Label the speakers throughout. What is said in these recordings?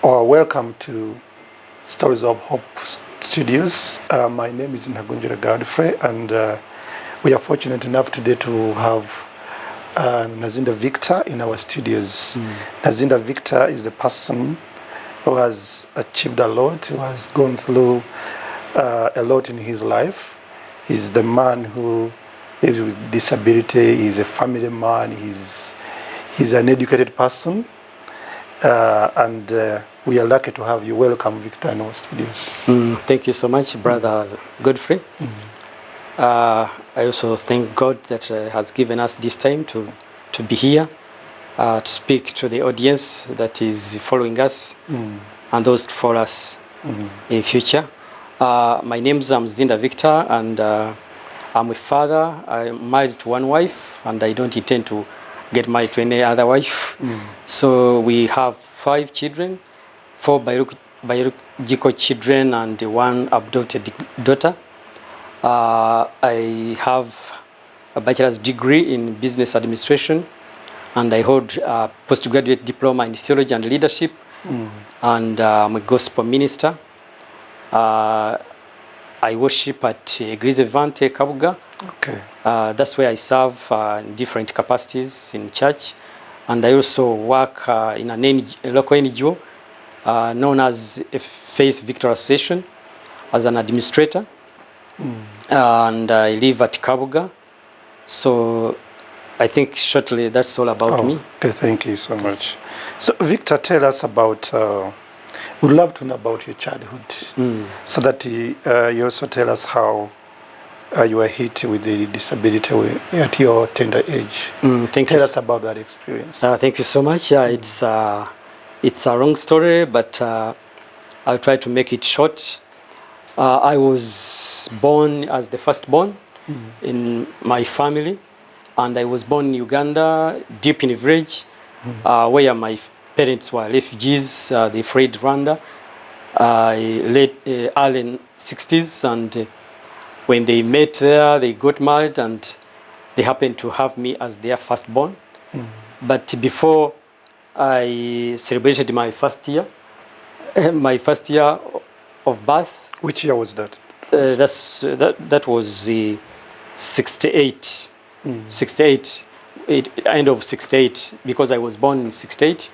Speaker 1: or welcome to Stories of Hope Studios. My name is Godfrey, and we are fortunate enough today to have Zinda Victor in our studios. Zinda Victor is a person who has achieved a lot, who has gone through a lot in his life. He's the man who lives with disability. He's a family man. He's an educated person. And we are lucky to have you. Welcome, Victor, in our studios.
Speaker 2: Thank you so much, Brother Godfrey. I also thank God that has given us this time to be here, to speak to the audience that is following us and those to follow us in future. My name is Zinda Victor, and I'm a father. I'm married to one wife, and I don't intend to get married to any other wife. So we have 5 children, 4 biological children and 1 adopted daughter. I have a bachelor's degree in business administration, and I hold a postgraduate diploma in theology and leadership, and I'm a gospel minister. I worship at Grace Evante Kabuga.
Speaker 1: Okay.
Speaker 2: That's where I serve in different capacities in church, and I also work in a local NGO known as Faith Victor Association as an administrator, and I live at Kabuga. So I think shortly that's all about me.
Speaker 1: Okay, thank you so much. So Victor, tell us about, we'd love to know about your childhood, so that you also tell us how you were hit with the disability at your tender age. Tell us about that experience.
Speaker 2: Thank you so much. It's a long story, but I'll try to make it short. I was born as the firstborn in my family, and I was born in Uganda, deep in the village, where my parents were refugees. They fled Rwanda late early 60s, and when they met there, they got married, and they happened to have me as their firstborn. But before I celebrated my first year of birth.
Speaker 1: Which year was that?
Speaker 2: That was 68. 68, end of 68, because I was born in 68.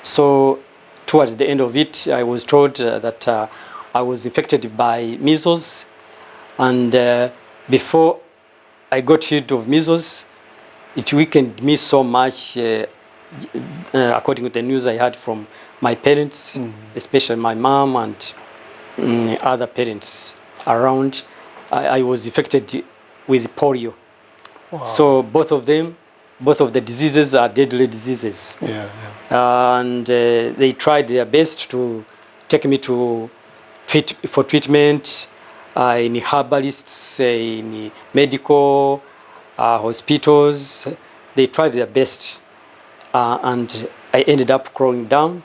Speaker 2: So towards the end of it, I was told that I was infected by measles. And before I got rid of measles, it weakened me so much, according to the news I had from my parents, especially my mom and other parents around. I was infected with polio. Wow. So both of the diseases are deadly diseases. And they tried their best to take me to treatment. In herbalists, in medical hospitals. They tried their best, and I ended up crawling down.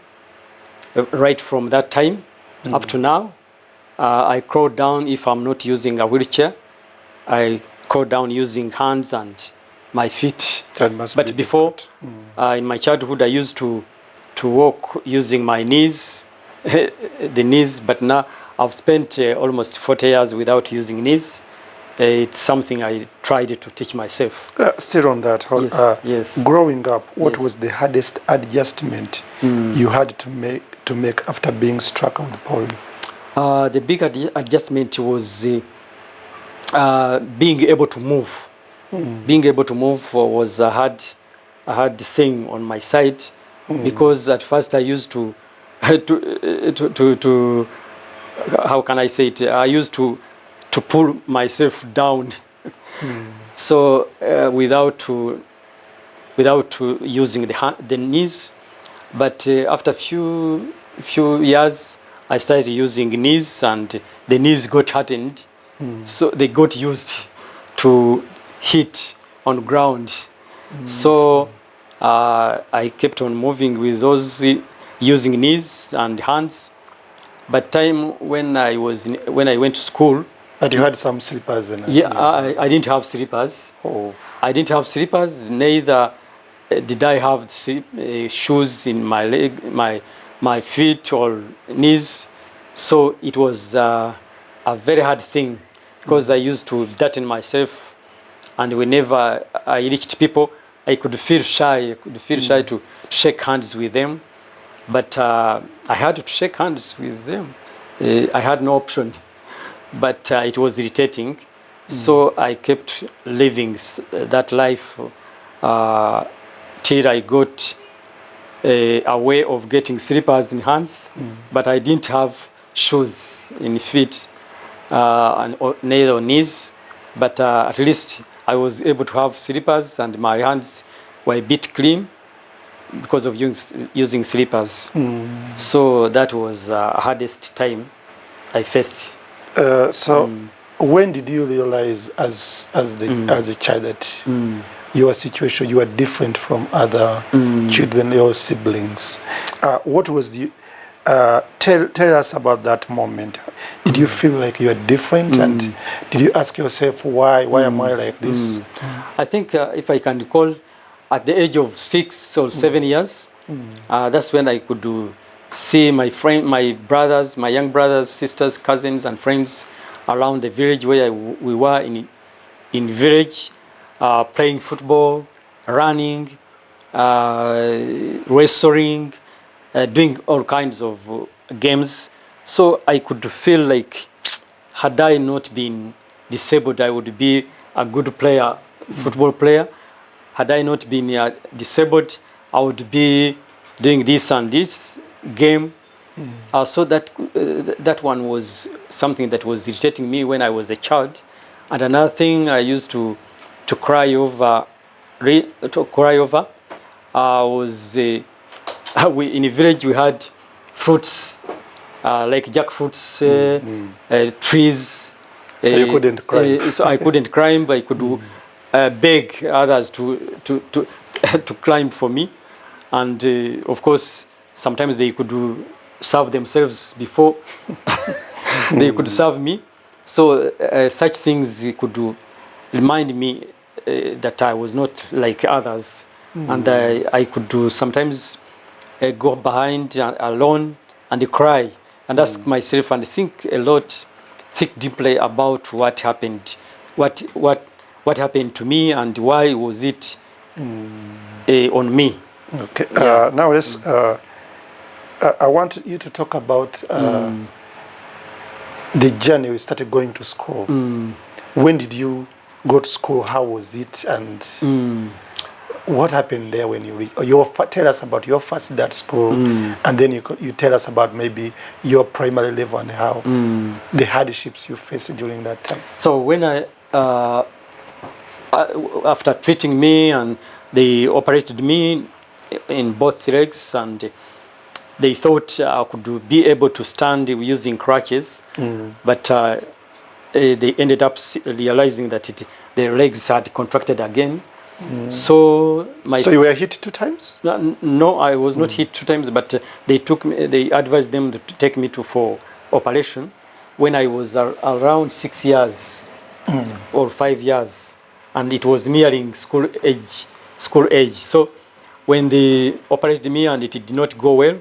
Speaker 2: Right from that time up to now, I crawl down if I'm not using a wheelchair. I crawl down using hands and my feet. But before, in my childhood, I used to walk using my knees, the knees, but now I've spent almost 40 years without using knees. It's something I tried to teach myself.
Speaker 1: Still on that,
Speaker 2: yes.
Speaker 1: Growing up, what was the hardest adjustment you had to make after being struck with polio?
Speaker 2: The big adjustment was being able to move. Being able to move was a hard thing on my side, because at first I used to how can I say it? I used to pull myself down, so without using the knees. But after few years, I started using knees, and the knees got hardened, so they got used to hit on ground. So I kept on moving with those using knees and hands. But time when I went to school.
Speaker 1: But you had some slippers and
Speaker 2: I didn't have slippers. I didn't have slippers. Neither did I have shoes in my my feet or knees. So it was a very hard thing because I used to darten myself, and whenever I reached people, I could feel shy. I could feel shy to shake hands with them, but I had to shake hands with them. I had no option, but it was irritating. So I kept living that life till I got a way of getting slippers in hands, but I didn't have shoes in feet or neither on knees. But at least I was able to have slippers, and my hands were a bit clean because of using slippers. So that was the hardest time I faced.
Speaker 1: When did you realize as a child that your situation, you are different from other children, your siblings? What was the tell us about that moment. Did you feel like you are different, and did you ask yourself why am I like this?
Speaker 2: I think if I can recall, at the age of 6 or 7 years, that's when I could see my brothers, my young brothers, sisters, cousins, and friends around the village where we were in village, playing football, running, wrestling, doing all kinds of games. So I could feel like, had I not been disabled, I would be a good player, football player. Had I not been disabled, I would be doing this and this game. So that one was something that was irritating me when I was a child. And another thing I used to cry over, was in a village we had fruits like jackfruits, trees.
Speaker 1: So you couldn't climb.
Speaker 2: So I couldn't climb. I could beg others to climb for me, and of course sometimes they could serve themselves before they could serve me. So such things could remind me that I was not like others, and I could sometimes go behind alone and cry and ask myself and think deeply about what happened, what happened to me, and why was it on me.
Speaker 1: Okay. Now let's. I want you to talk about the journey you started going to school. When did you go to school? How was it? And what happened there when you reached? Tell us about your first day at school, and then you tell us about maybe your primary level and how the hardships you faced during that time.
Speaker 2: So when after treating me, and they operated me in both legs, and they thought I could be able to stand using crutches, but they ended up realizing that the legs had contracted again. So
Speaker 1: you were hit 2 times?
Speaker 2: No, I was not hit 2 times, but they advised them to take me for operation when I was around 6 years or 5 years, and it was nearing school age. So when they operated me and it did not go well,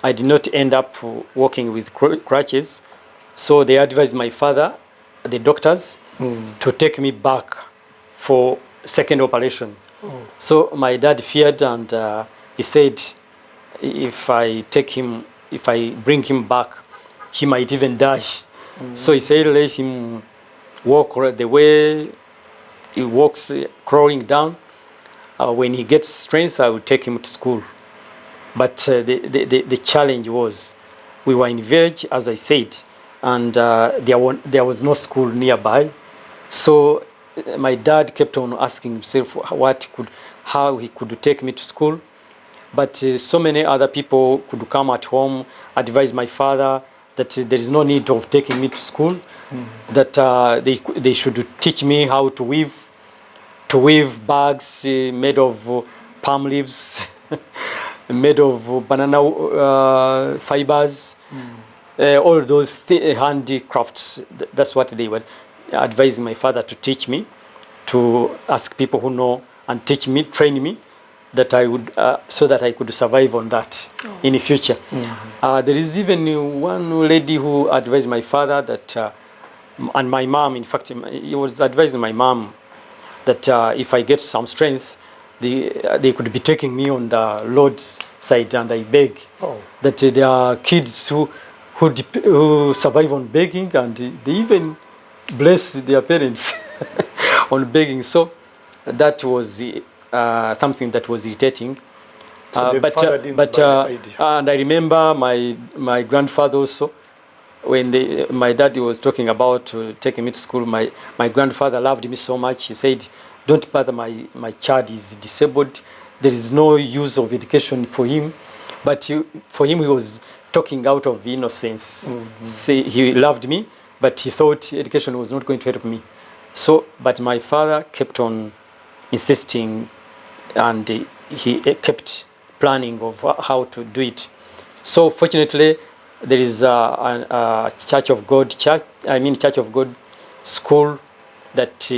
Speaker 2: I did not end up walking with crutches. So they advised my father, the doctors, to take me back for second operation. So my dad feared, and he said, if I bring him back, he might even die. So he said, let him walk the way he walks, crawling down. When he gets strength, I will take him to school. But the challenge was, we were in village, as I said, and there was no school nearby. So my dad kept on asking himself how he could take me to school. But so many other people could come at home, advise my father that there is no need of taking me to school, that they should teach me how to weave bags made of palm leaves, made of banana fibers, all those handicrafts. That's what they were advising my father to teach me, to ask people who know and teach me, train me. that I would, so that I could survive on that in the future. There is even one lady who advised my father that, and my mom, in fact, he was advising my mom that if I get some strength, they could be taking me on the Lord's side, and I beg that there are kids who survive on begging, and they even bless their parents on begging. So that was something that was irritating.
Speaker 1: So the father didn't buy the idea.
Speaker 2: And I remember my grandfather also, when my daddy was talking about taking me to school, my grandfather loved me so much. He said, "Don't bother, my child is disabled. There is no use of education for him." But for him, he was talking out of innocence. Say, he loved me, but he thought education was not going to help me. So, but my father kept on insisting, and he kept planning of how to do it. So fortunately, there is a Church of God school that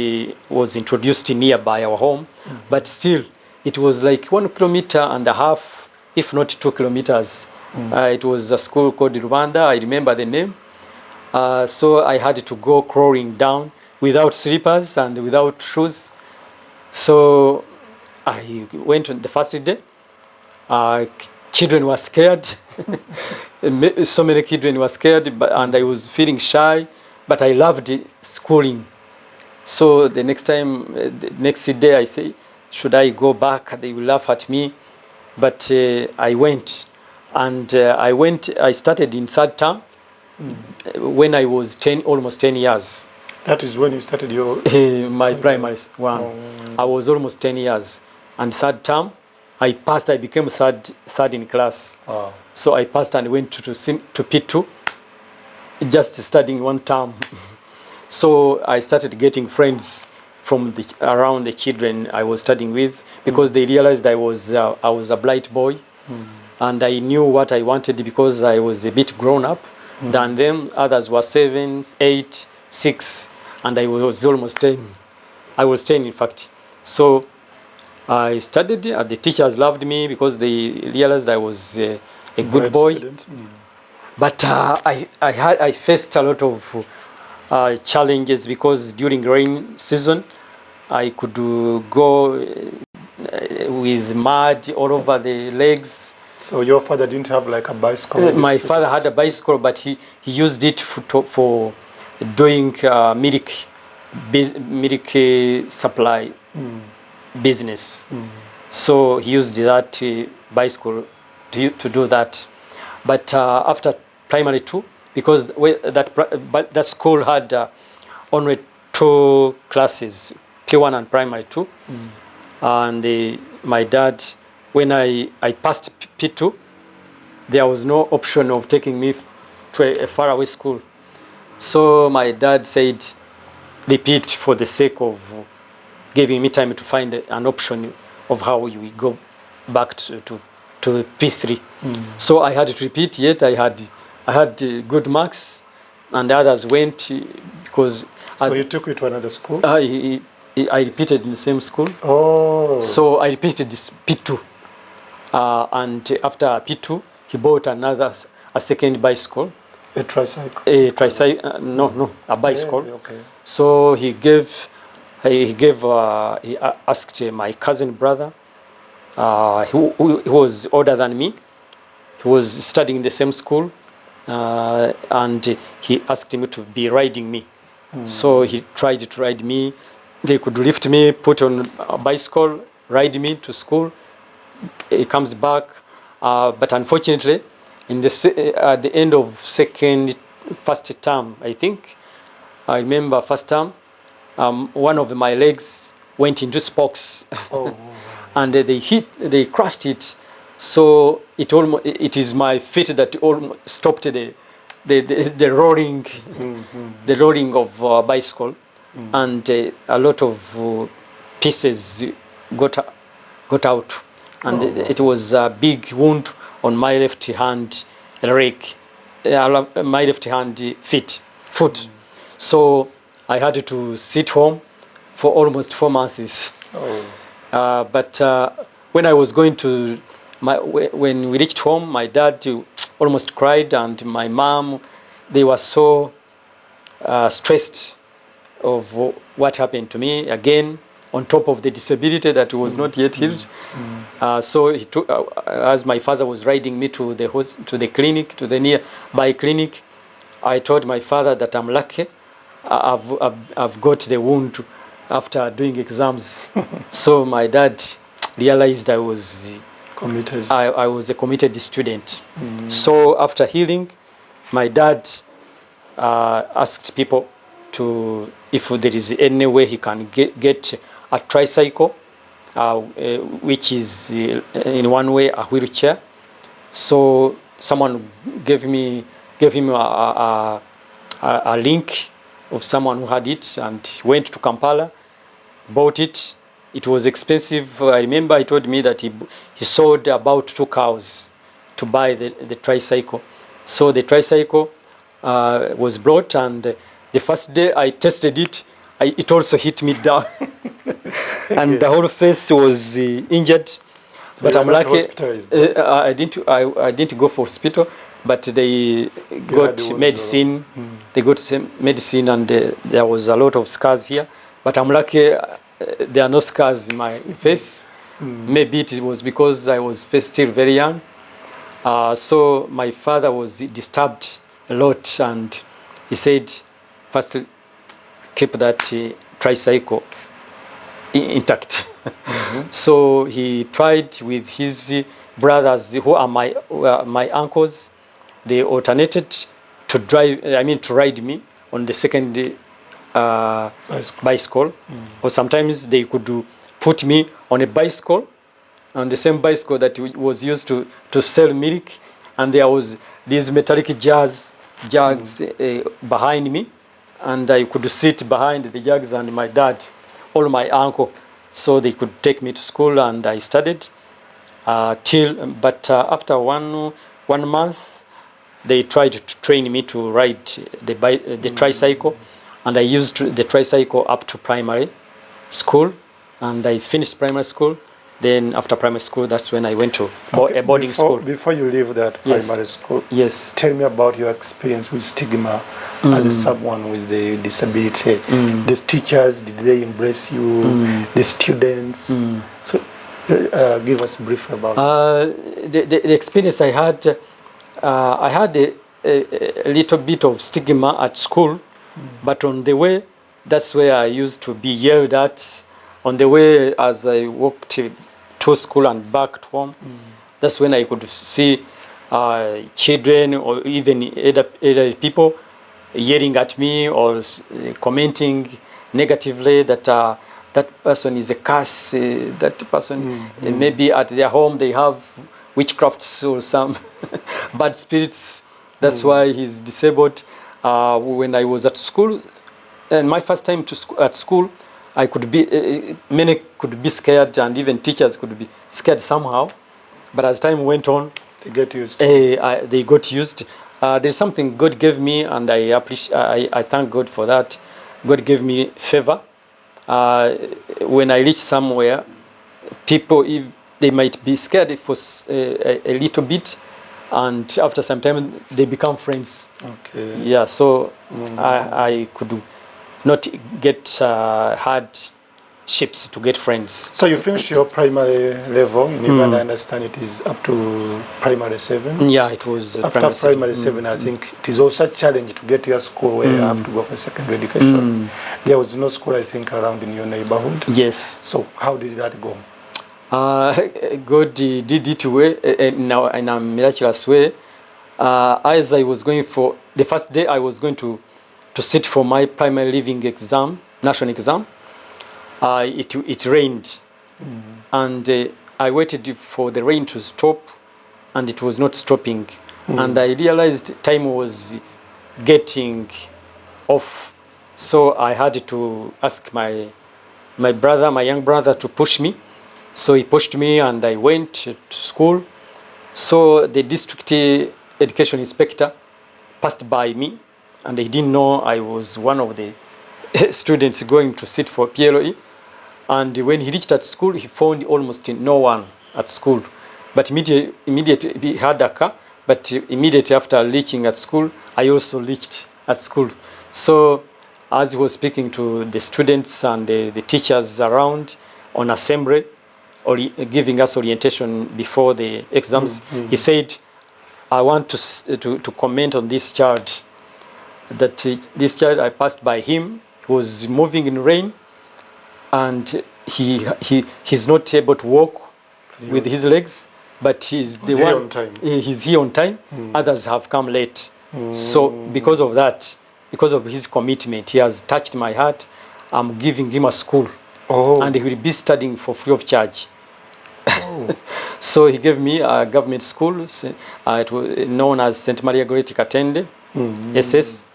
Speaker 2: was introduced nearby our home, but still it was like 1.5 kilometers, if not 2 kilometers. It was a school called Rwanda. I remember the name. So I had to go crawling down without slippers and without shoes. So I went on the first day. Children were scared. So many children were scared, and I was feeling shy, but I loved schooling. So the next day I say, should I go back? They will laugh at me. But I went, and I started in third term when I was almost 10 years.
Speaker 1: That is when you started your...
Speaker 2: my primary one. I was almost 10 years. And third term, I passed. I became third in class. So I passed and went to P2, just studying 1 term. So I started getting friends from around the children I was studying with, because they realized I was a bright boy, and I knew what I wanted because I was a bit grown up than them. Others were 7, 8, 6, and I was almost 10. I was 10, in fact. So I studied. The teachers loved me because they realized I was a good boy. But I faced a lot of challenges, because during rain season I could go with mud all over the legs.
Speaker 1: So your father didn't have like a bicycle?
Speaker 2: My father had a bicycle, but he used it for doing milk supply business. So he used that bicycle to do that. But after primary 2, because that school had only 2 classes, P1 and primary 2, and my dad, when I passed P2, there was no option of taking me to a faraway school. So my dad said, repeat, for the sake of giving me time to find an option of how we go back to P3. So I had to repeat, yet I had good marks, and others went because...
Speaker 1: So you took it to another school?
Speaker 2: I repeated in the same school.
Speaker 1: Oh. So
Speaker 2: I repeated this P2. And after P2, he bought a second bicycle.
Speaker 1: A tricycle?
Speaker 2: A tricycle, no, a bicycle.
Speaker 1: Yeah, okay.
Speaker 2: So he asked my cousin brother, who was older than me. He was studying in the same school, and he asked me to be riding me. So he tried to ride me. They could lift me, put on a bicycle, ride me to school. He comes back, but unfortunately, at the end of first term, I think, I remember first term, one of my legs went into spokes. And they crushed it. So it is my feet that almost stopped the rolling, the rolling of bicycle, and a lot of pieces got out, and it was a big wound on my left hand leg, my left hand foot. So I had to sit home for almost 4 months. But when I was going to when we reached home, my dad almost cried, and my mom, they were so stressed of what happened to me again, on top of the disability that was not yet healed. So he took, as my father was riding me to the clinic, to the nearby clinic, I told my father that I'm lucky. I've got the wound after doing exams. So my dad realized I was
Speaker 1: committed.
Speaker 2: I was a committed student. So after healing, my dad asked people to, if there is any way he can get a tricycle, which is in one way a wheelchair. So someone gave him a link of someone who had it, and went to Kampala, bought it. It was expensive. I remember he told me that he sold about 2 cows to buy the tricycle. So the tricycle was brought, and the first day I tested it, it also hit me down. And the whole face was injured. So but I'm lucky. I didn't go for hospital, but they got medicine. They got medicine, and there was a lot of scars here. But I'm lucky. There are no scars in my face. Maybe it was because I was still very young. So my father was disturbed a lot, and he said, first, keep that tricycle intact. So he tried with his brothers, who are my uncles. They alternated to ride me on the second bicycle. Or sometimes they could put me on a bicycle, on the same bicycle that was used to sell milk, and there was these metallic jugs behind me, and I could sit behind the jugs, and my dad or my uncle, so they could take me to school, and I studied but after one month, they tried to train me to ride the tricycle, and I used the tricycle up to primary school, and I finished primary school. Then after primary school, that's when I went to a boarding school.
Speaker 1: Before you leave that primary school,
Speaker 2: yes,
Speaker 1: tell me about your experience with Stigma as someone with the disability. The teachers, did they embrace you? The students? So give us a brief about
Speaker 2: the experience I had. I had a little bit of stigma at school, but on the way, that's where I used to be yelled at. On the way, as I walked to school and back to home, that's when I could see children or even other people yelling at me or commenting negatively that that person is a curse, that person maybe at their home they have witchcrafts or some bad spirits. That's why he's disabled. When I was at school, and my first time at school, I could be many could be scared, and even teachers could be scared somehow. But as time went on,
Speaker 1: they get used.
Speaker 2: They got used. There's something God gave me, and I appreciate. I thank God for that. God gave me favor. When I reach somewhere, people, if they might be scared for a little bit, and after some time they become friends.
Speaker 1: Okay.
Speaker 2: Yeah. So I could not get hardships to get friends.
Speaker 1: So you finished your primary level in Uganda. I understand it is up to primary 7.
Speaker 2: Yeah, it was
Speaker 1: after primary 7. I think it is also a challenge to get to your school where you have to go for secondary education. There was no school, I think, around in your neighborhood.
Speaker 2: Yes.
Speaker 1: So how did that go?
Speaker 2: God did it in a miraculous way. As I was going for the first day, I was going to sit for my primary living exam, national exam. It rained, and I waited for the rain to stop, and it was not stopping. And I realized time was getting off, so I had to ask my young brother, to push me. So he pushed me, and I went to school. So the district education inspector passed by me, and he didn't know I was one of the students going to sit for PLE. And when he reached at school, he found almost no one. at school. But immediately he had a car, but immediately after reaching at school, I also reached at school. So as he was speaking to the students and the teachers around on assembly, or giving us orientation before the exams, he said, I want to comment on this child. That this child, I passed by him, he was moving in rain, and he's not able to walk with his legs, but he's the one.
Speaker 1: On time.
Speaker 2: He's here on time. Others have come late. So because of that, because of his commitment, he has touched my heart. I'm giving him a school, and he will be studying for free of charge. So he gave me a government school, it was known as St. Maria Goretti Katende, SS.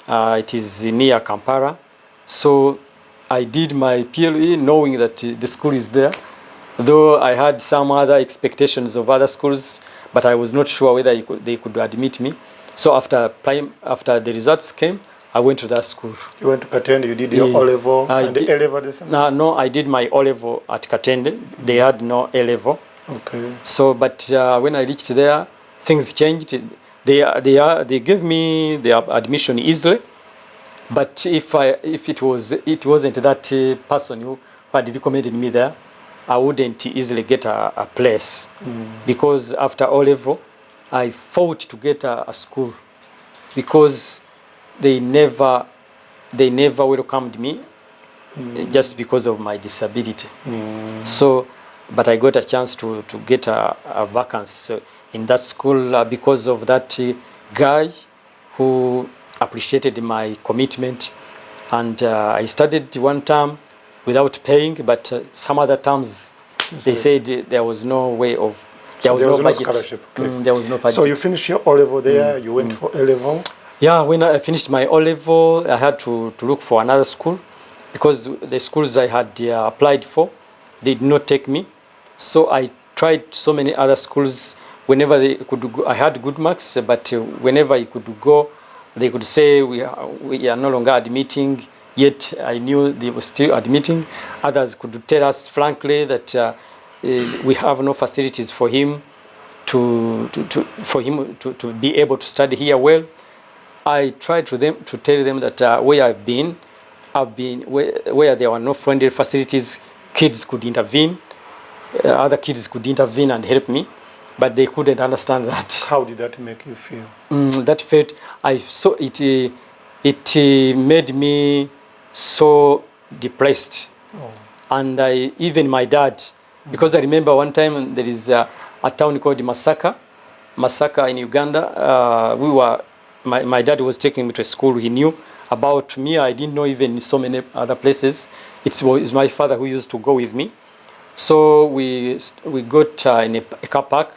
Speaker 2: It is near Kampala. So I did my PLE knowing that the school is there, though I had some other expectations of other schools, but I was not sure whether they could admit me. So after the results came, I went to that school.
Speaker 1: You went to Katende, you did your O-level and the A-level the same?
Speaker 2: No, I did my O-level at Katende. They had no A-level.
Speaker 1: Okay.
Speaker 2: So, but when I reached there, things changed. They gave me the admission easily. But if it wasn't that person who had recommended me there, I wouldn't easily get a place. Because after O-level, I fought to get a school, because they never welcomed me just because of my disability. So, but I got a chance to get a vacancy in that school because of that guy who appreciated my commitment. And I studied one term without paying, but some other terms they said there was no way of, there was no budget.
Speaker 1: Scholarship. Okay.
Speaker 2: There was no budget.
Speaker 1: So you finished your O-level there, you went for A-level?
Speaker 2: Yeah, when I finished my O-level, I had to look for another school, because the schools I had applied for, they did not take me. So I tried so many other schools. Whenever they could go, I had good marks, but whenever I could go, they could say we are no longer admitting. Yet I knew they were still admitting. Others could tell us frankly that we have no facilities for him to be able to study here well. I tried to tell them that where I've been where there were no friendly facilities, kids could intervene, other kids could intervene and help me, but they couldn't understand that.
Speaker 1: How did that make you feel?
Speaker 2: That felt, I saw it. It made me so depressed, and even my dad, because I remember one time there is a town called Masaka in Uganda. My dad was taking me to a school he knew about me. I didn't know even so many other places. It was my father who used to go with me. So we got in a car park.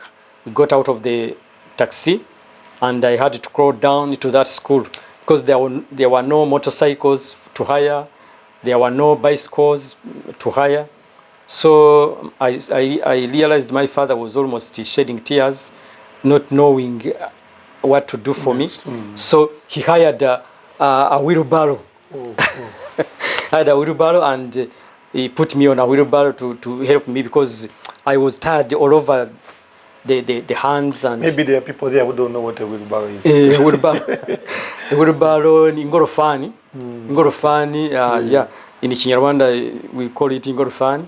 Speaker 2: We got out of the taxi, and I had to crawl down to that school because there were no motorcycles to hire. There were no bicycles to hire. So I realized my father was almost shedding tears, not knowing what to do for me. So he hired a wheelbarrow. Hired a wheelbarrow, and he put me on a wheelbarrow to help me because I was tired all over the hands. And
Speaker 1: maybe there are people there who don't know what a wheelbarrow is.
Speaker 2: Wheelbarrow ni ingorofani. Ingorofani, yeah. In Kinyarwanda we call it ingorofani.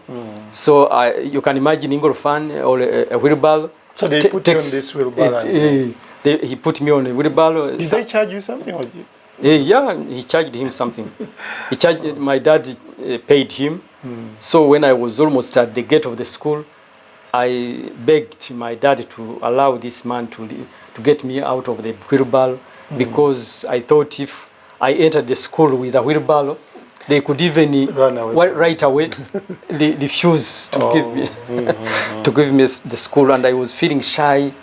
Speaker 2: So you can imagine ingorofani or a wheelbarrow.
Speaker 1: So they put you on this wheelbarrow.
Speaker 2: He put me on a wheelbarrow.
Speaker 1: Did they charge you something? Or
Speaker 2: yeah, he charged him something. He charged, my dad paid him. So when I was almost at the gate of the school, I begged my dad to allow this man to get me out of the wheelbarrow, because I thought if I entered the school with a wheelbarrow, they could even right away refuse to give me the school, and I was feeling shy,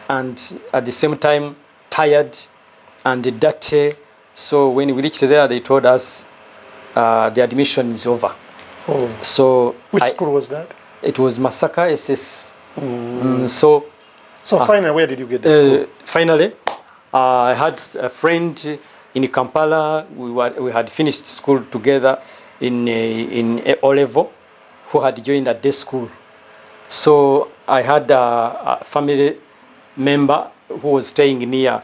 Speaker 2: and at the same time tired and dirty. So when we reached there, they told us the admission is over. So
Speaker 1: which school was that?
Speaker 2: It was Masaka SS. So
Speaker 1: finally, where did you get the school?
Speaker 2: Finally, I had a friend in Kampala. We had finished school together in O-level, who had joined a day school. So I had a family member who was staying near,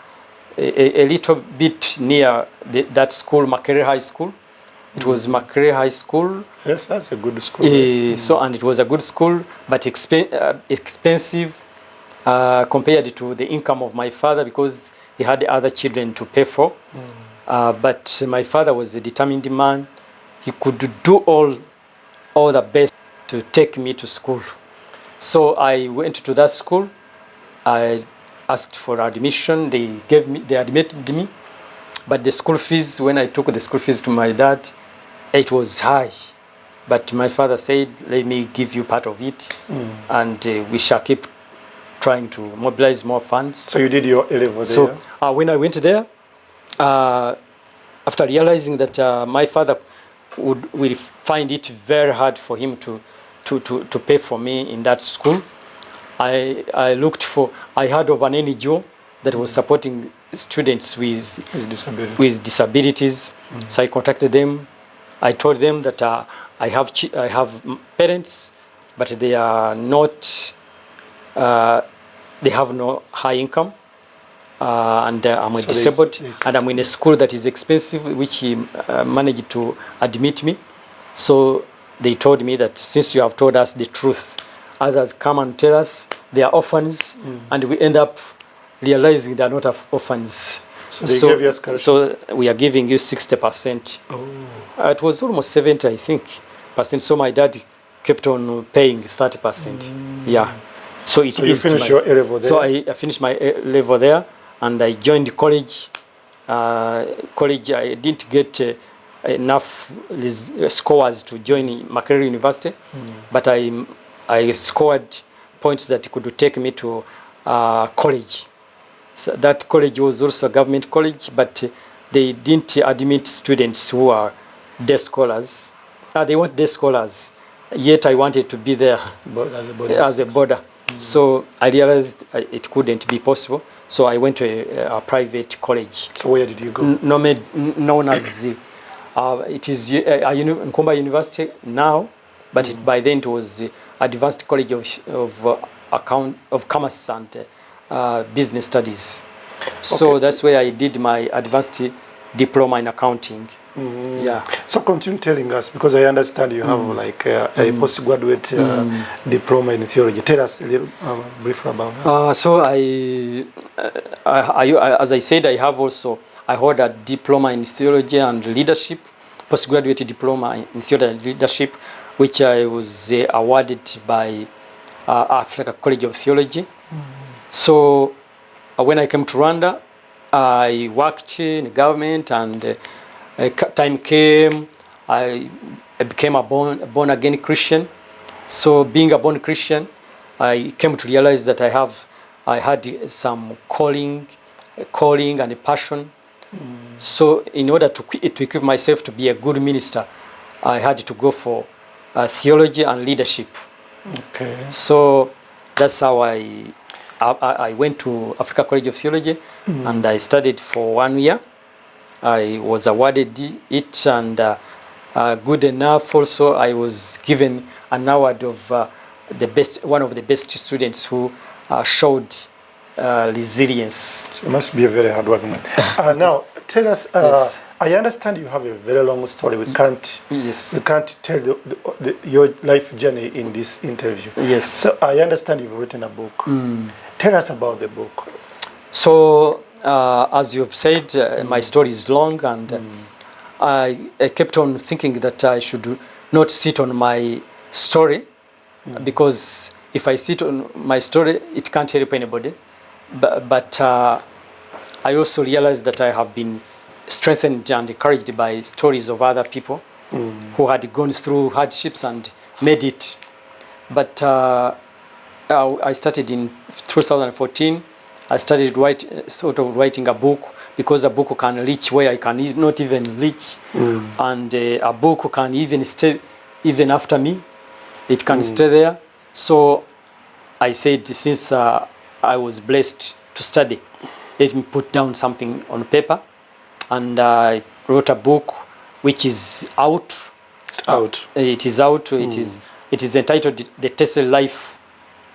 Speaker 2: a little bit near that school, Makerere High School. It was Makerere High School.
Speaker 1: Yes, that's a good school. Right?
Speaker 2: So, and it was a good school, but expensive compared to the income of my father, because he had other children to pay for. But my father was a determined man. He could do all the best to take me to school. So I went to that school. I asked for admission. They admitted me. But the school fees, when I took the school fees to my dad, it was high. But my father said, let me give you part of it, and we shall keep trying to mobilize more funds.
Speaker 1: So you did your A-level there?
Speaker 2: So when I went there, after realizing that my father will find it very hard for him to pay for me in that school, I heard of an NGO that was supporting students with disabilities. So I contacted them. I told them that I have parents, but they are not. They have no high income, and I'm disabled, and I'm in a school that is expensive, which he managed to admit me. So they told me that since you have told us the truth, others come and tell us they are orphans, and we end up realizing they are not orphans.
Speaker 1: So they gave you a scholarship?
Speaker 2: So we are giving you 60%. It was almost 70, I think, percent. So my dad kept on paying 30%. Yeah. So it is.
Speaker 1: You finished your A-level there?
Speaker 2: So I finished my A-level there, and I joined college. I didn't get enough scores to join Makerere University, but I scored points that could take me to college. So that college was also a government college, but they didn't admit students who are day scholars. They weren't day scholars, yet I wanted to be there as a boarder. So I realized it couldn't be possible. So I went to a private college.
Speaker 1: So where did you go?
Speaker 2: Known as it is Nkumba University now, but by then it was the Advanced College of Commerce and Business Studies. So that's where I did my advanced diploma in accounting. Yeah. So
Speaker 1: continue telling us, because I understand you have like a postgraduate diploma in theology. Tell us a little briefly about that.
Speaker 2: So as I said, I hold a diploma in theology and leadership, postgraduate diploma in theology and leadership, which I was awarded by Africa College of Theology. So when I came to Rwanda, I worked in the government, and time came, I became a born again Christian. So being a born Christian, I came to realize that I had some calling and a passion. So in order to equip myself to be a good minister, I had to go for theology and leadership.
Speaker 1: Okay.
Speaker 2: So that's how I went to Africa College of Theology, and I studied for 1 year. I was awarded it, and good enough also, I was given an award of one of the best students who showed resilience.
Speaker 1: So you must be a very hard working man. Now, tell us, yes. I understand you have a very long story. We can't tell your life journey in this interview.
Speaker 2: Yes.
Speaker 1: So I understand you've written a book. Tell us about the book.
Speaker 2: So, as you've said, my story is long, and I kept on thinking that I should not sit on my story, because if I sit on my story, it can't help anybody. But I also realized that I have been strengthened and encouraged by stories of other people who had gone through hardships and made it. But I started in 2014. I started writing a book, because a book can reach where I can not even reach, and a book can even stay even after me. It can stay there. So I said, since I was blessed to study, let me put down something on paper, and I wrote a book which is out.
Speaker 1: Out.
Speaker 2: It is out. It is entitled "The Tested Life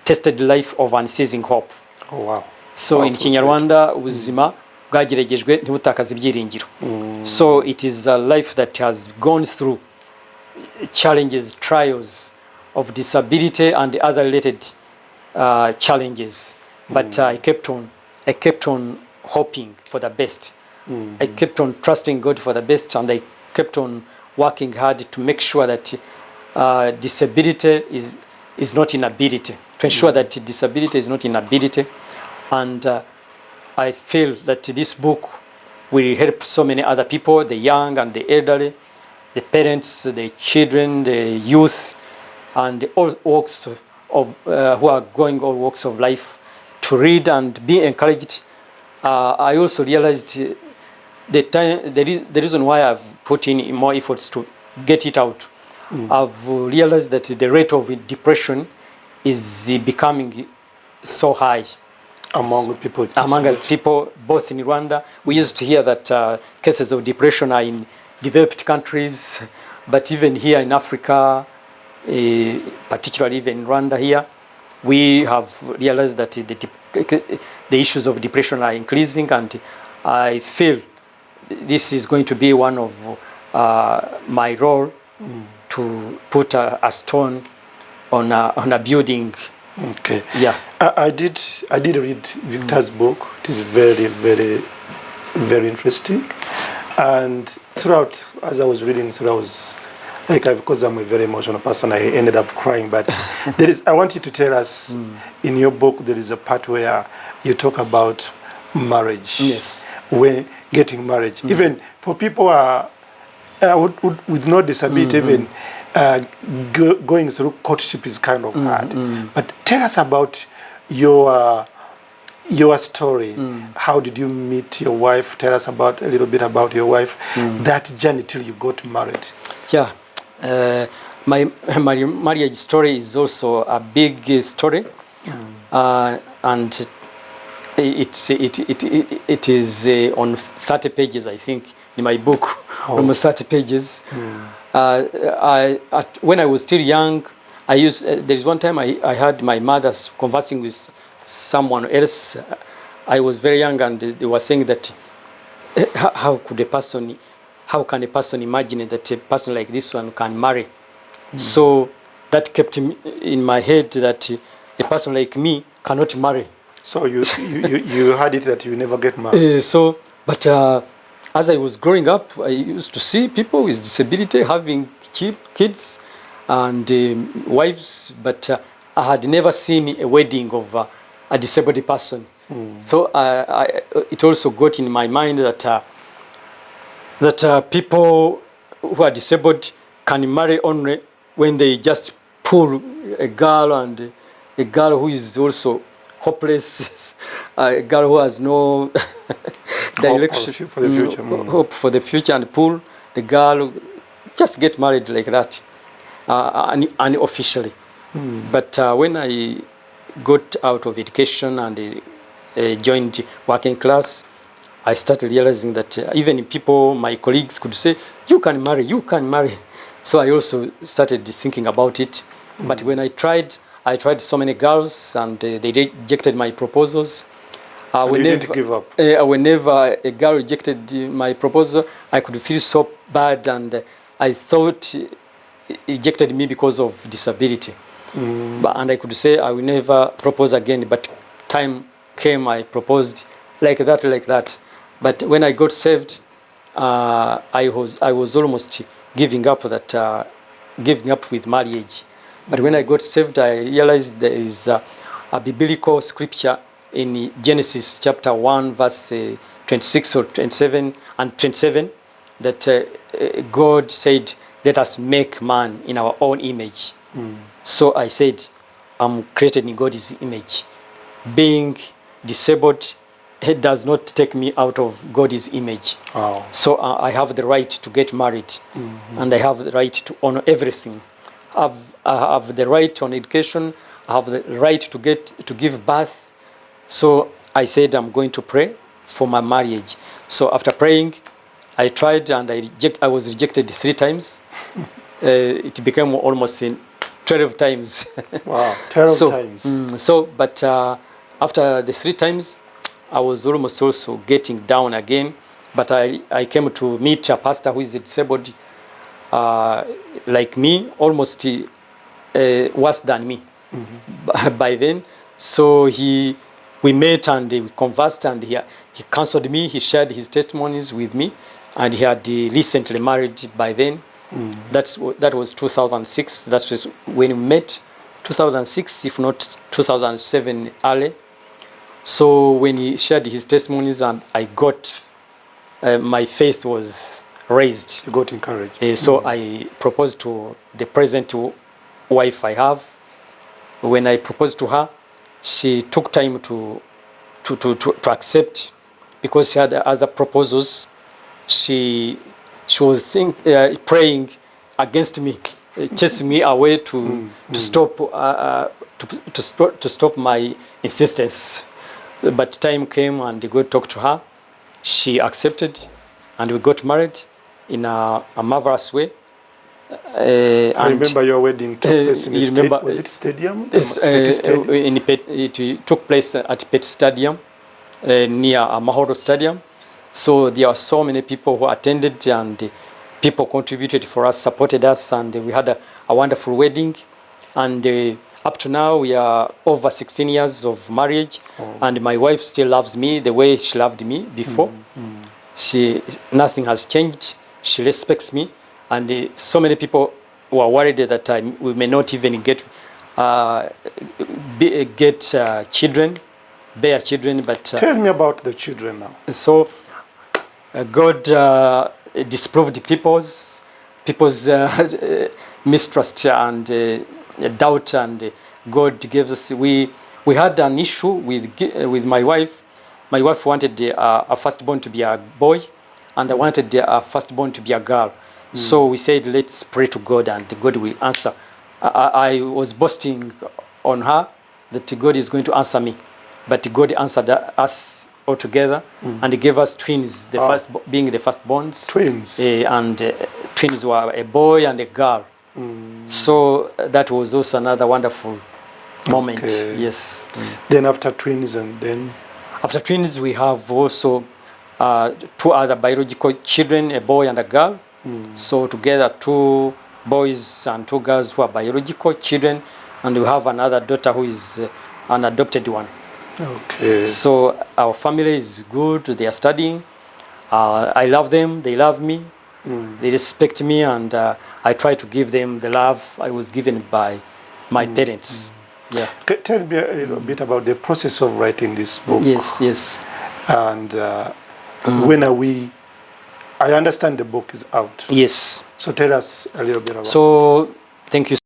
Speaker 2: tested life of unceasing hope.
Speaker 1: Oh, wow.
Speaker 2: So in Kinyarwanda ubuzima bwageragejwe ntibutakaze ibyiringiro. So it is a life that has gone through challenges, trials of disability and other related challenges, but I kept on hoping for the best. I kept on trusting God for the best, and I kept on working hard to make sure that disability is not inability, to ensure that disability is not inability. And I feel that this book will help so many other people, the young and the elderly, the parents, the children, the youth, and all walks of who are going all walks of life to read and be encouraged. I also realized the reason why I've put in more efforts to get it out. I've realized that the rate of depression is becoming so high
Speaker 1: among people.
Speaker 2: Among people, both in Rwanda. We used to hear that cases of depression are in developed countries, but even here in Africa, particularly even in Rwanda here, we have realized that the issues of depression are increasing, and I feel this is going to be one of my role to put a stone on a building.
Speaker 1: Okay.
Speaker 2: Yeah.
Speaker 1: I did read Victor's book. It is very, very, very interesting. And throughout, as I was reading through, I was like, because I'm a very emotional person, I ended up crying. But I want you to tell us, in your book, there is a part where you talk about marriage.
Speaker 2: Yes.
Speaker 1: When getting married, even for people with no disability, even going through courtship is kind of hard. But tell us about your story. How did you meet your wife? Tell us a little bit about your wife. That journey till you got married.
Speaker 2: Yeah, my marriage story is also a big story, and it is on 30 pages, I think, in my book. Almost 30 pages. When I was still young, there is one time I heard my mother conversing with someone else. I was very young, and they were saying that how can a person imagine that a person like this one can marry? So that kept in my head that a person like me cannot marry.
Speaker 1: So you had it that you never get married.
Speaker 2: But as I was growing up, I used to see people with disability having kids and wives, but I had never seen a wedding of a disabled person. So it also got in my mind that people who are disabled can marry only when they just pull a girl, and a girl who is also hopeless, a girl who has no direction,
Speaker 1: hope for the future,
Speaker 2: hope for the future, and pull the girl, just get married like that, unofficially. But when I got out of education and joined working class, I started realizing that even people, my colleagues, could say, you can marry. So I also started thinking about it. But when I tried so many girls, and they rejected my proposals.
Speaker 1: You didn't give up.
Speaker 2: Whenever a girl rejected my proposal, I could feel so bad, and I thought he rejected me because of disability. And I could say I will never propose again. But time came, I proposed like that. But when I got saved, I was almost giving up with marriage. But when I got saved, I realized there is a biblical scripture in Genesis chapter 1, verse 26 or 27 and 27, that God said, let us make man in our own image. So I said, I'm created in God's image. Being disabled, it does not take me out of God's image.
Speaker 1: Wow.
Speaker 2: So I have the right to get married, and I have the right to honor everything. I have the right on education. I have the right to give birth. So I said I'm going to pray for my marriage. So after praying, I tried, and I was rejected 3 times. It became almost 12 times.
Speaker 1: Wow, 12
Speaker 2: So,
Speaker 1: times.
Speaker 2: but after the 3 times, I was almost also getting down again. But I came to meet a pastor who is disabled, like me, almost worse than me by then. So we met and we conversed, and he counseled me. He shared his testimonies with me, and he had recently married by then. That was 2006. That was when we met, 2006, if not 2007 early. So when he shared his testimonies, and I got my faith was raised.
Speaker 1: You got encouraged.
Speaker 2: So I proposed to the present wife I have. When I proposed to her, she took time to accept, because she had other proposals. She was praying against me, chasing me away to stop my insistence. But time came and God talked to her. She accepted, and we got married in a marvelous way.
Speaker 1: I remember your wedding took place in was it stadium?
Speaker 2: It took place at Pet Stadium, near Mahoro Stadium. So there are so many people who attended, and people contributed for us, supported us, and we had a wonderful wedding. And up to now, we are over 16 years of marriage, and my wife still loves me the way she loved me before. Nothing has changed. She respects me, and so many people were worried that we may not even get children, bear children. But
Speaker 1: tell me about the children now.
Speaker 2: So God disproved people's mistrust and doubt, and God gave us. We had an issue with my wife. My wife wanted a firstborn to be a boy, and I wanted a firstborn to be a girl. So we said, let's pray to God, and God will answer. I was boasting on her that God is going to answer me, but God answered us all together, and He gave us twins, being the firstborns.
Speaker 1: Twins.
Speaker 2: Twins were a boy and a girl. So that was also another wonderful moment.
Speaker 1: Okay.
Speaker 2: Yes.
Speaker 1: Then after twins, and then
Speaker 2: after twins, we have also 2 other biological children, a boy and a girl. So together 2 boys and 2 girls who are biological children, and we have another daughter who is an adopted one.
Speaker 1: Okay.
Speaker 2: So our family is good. They are studying. I love them. They love me. They respect me, and I try to give them the love I was given by my parents. Yeah.
Speaker 1: Tell me a little bit about the process of writing this book.
Speaker 2: Yes.
Speaker 1: And when are we? I understand the book is out.
Speaker 2: Yes.
Speaker 1: So tell us a little bit about.
Speaker 2: So thank you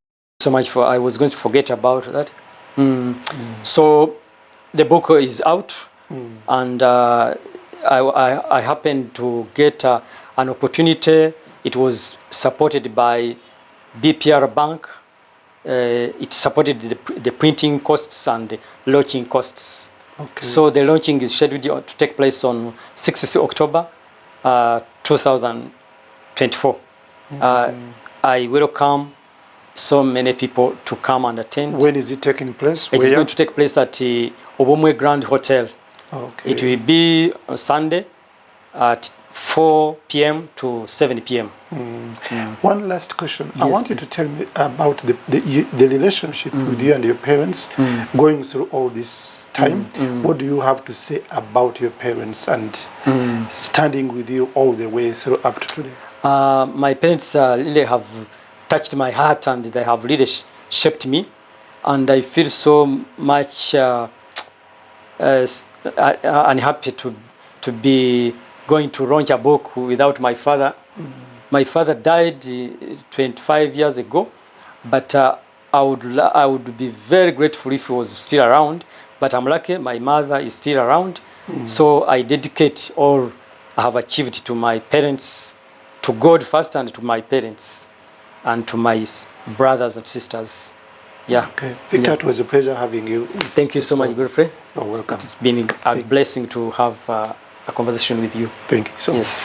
Speaker 2: so much for. I was going to forget about that. So the book is out, and I happened to get an opportunity. It was supported by BPR Bank. It supported the printing costs and the launching costs.
Speaker 1: Okay.
Speaker 2: So the launching is scheduled to take place on 6th October 2024. I welcome so many people to come and attend.
Speaker 1: When is it taking place?
Speaker 2: It's going to take place at the Obomwe Grand Hotel.
Speaker 1: Okay.
Speaker 2: It will be on Sunday at 4 p.m. to 7 p.m.
Speaker 1: One last question.
Speaker 2: Yes,
Speaker 1: I want you to tell me about the relationship with you and your parents going through all this time. What do you have to say about your parents and standing with you all the way through up to today?
Speaker 2: My parents really have touched my heart, and they have really shaped me. And I feel so much unhappy to be going to launch a book without my father. My father died 25 years ago, but I would be very grateful if he was still around. But I'm lucky my mother is still around. So I dedicate all I have achieved to my parents, to God first, and to my parents, and to my brothers and sisters. Yeah.
Speaker 1: Okay. Victor, it was a pleasure having you.
Speaker 2: Thank you so much, Godfrey.
Speaker 1: You're welcome.
Speaker 2: It's been a blessing to have a conversation with you.
Speaker 1: Thank you so much.
Speaker 2: Yes.